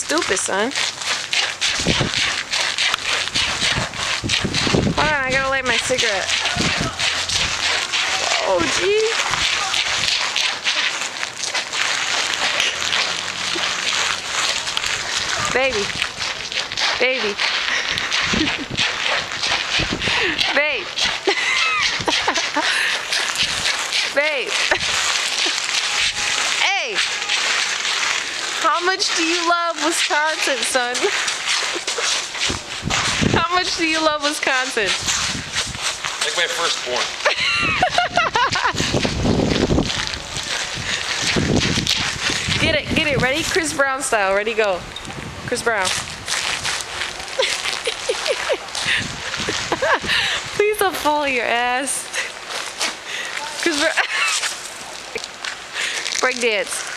stupid, son. Hold on, I gotta light my cigarette. Oh, gee. Baby. Baby. Babe. Babe. Hey. How much do you love Wisconsin, son? How much do you love Wisconsin? Like my firstborn. Get it, ready? Chris Brown style, ready, go. Chris Brown. Please don't fall on your ass. Chris Brown. Break dance.